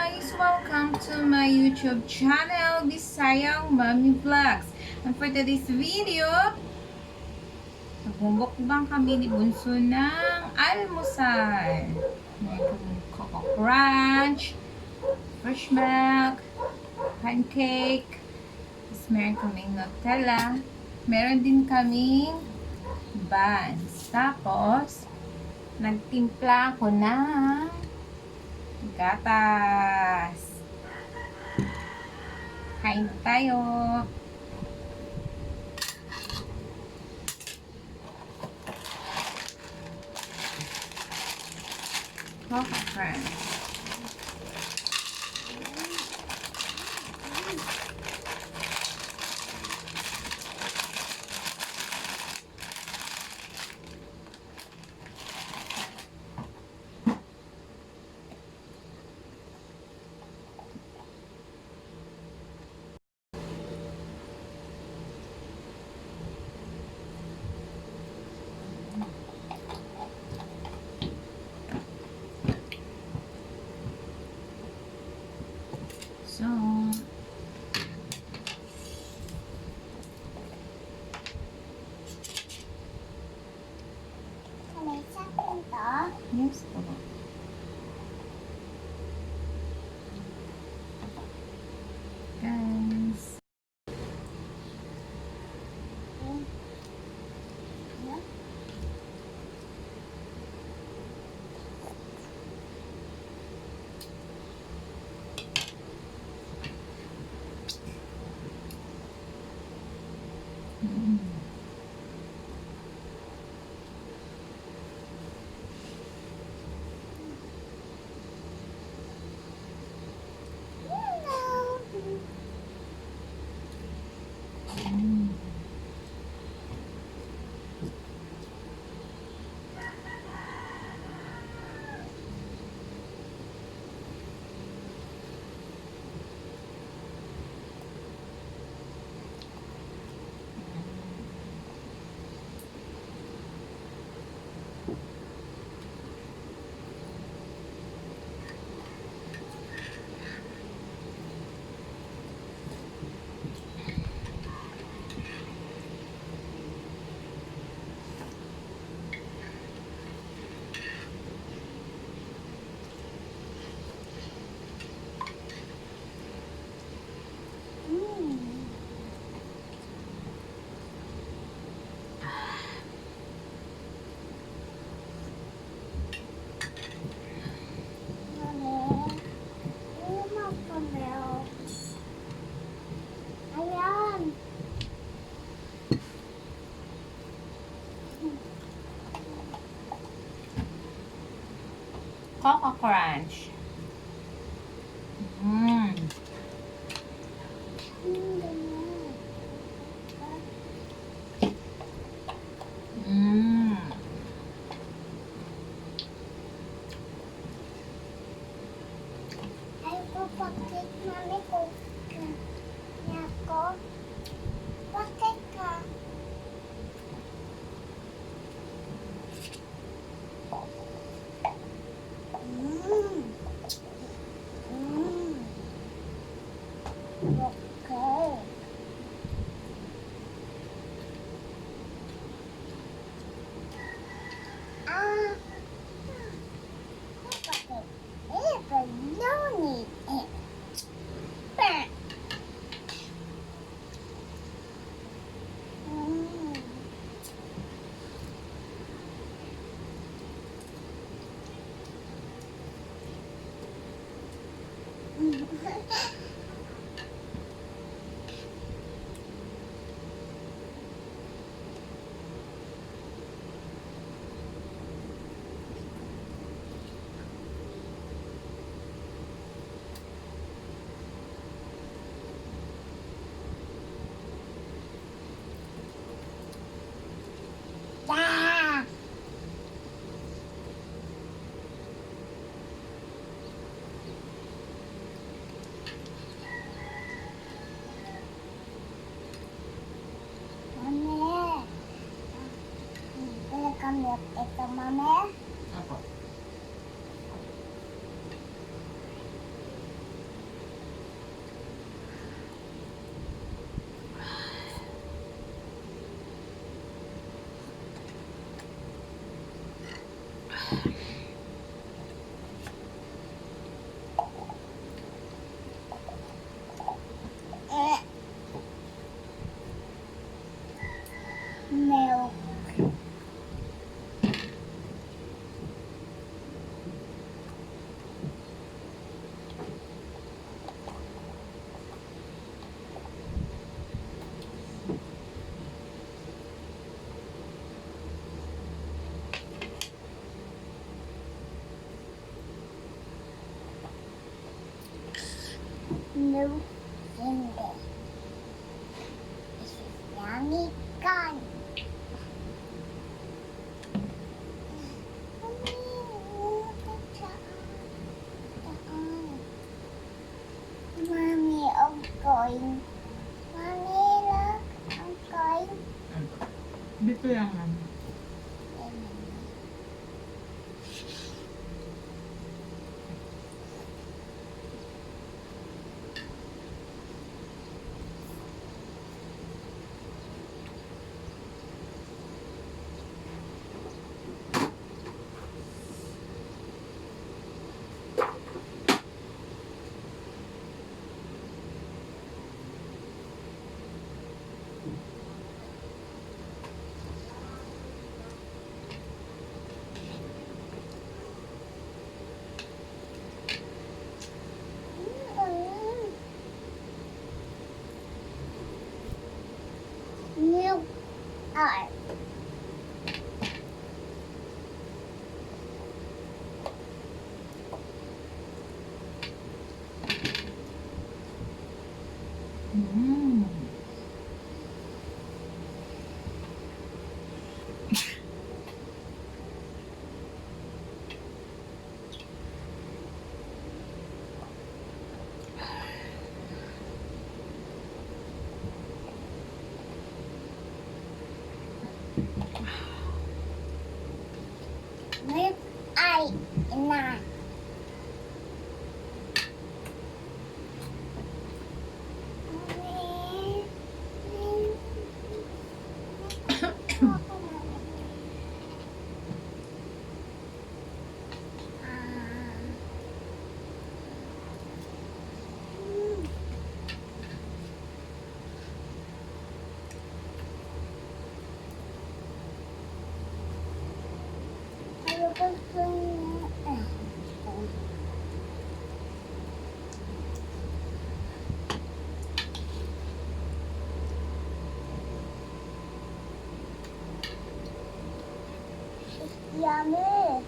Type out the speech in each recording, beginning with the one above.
guys! Welcome to my YouTube channel, Bisayang Mommy Vlogs. And for today's video, nagbubukbang kami ni Bunso ng almusal. May Coco Crunch, fresh milk, pancake, tapos meron kaming Nutella, meron din kaming buns. Tapos, nagtimpla ako ng gatas. Kain tayo. Coco Crunch. So, May sakit to? yes po. Guys. Ayan. Coco Crunch. Ay, papakit mami ko. Ako. Bakit ka? Okay. Ah. Bakit? But no need it. But. Ah! No, hindi. This is yummy gun. Mommy, I'm going. Mommy, look, I'm going. Dito lang naman. Milk. Mm. Milk. Ay, na. Yummy.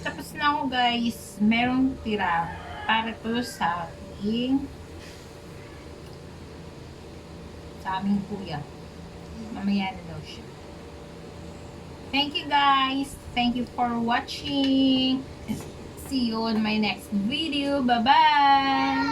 Tapos na ako guys. Merong tira para to sa aming kuya. Mamaya na daw siya. Thank you guys. Thank you for watching. See you on my next video. Bye-bye.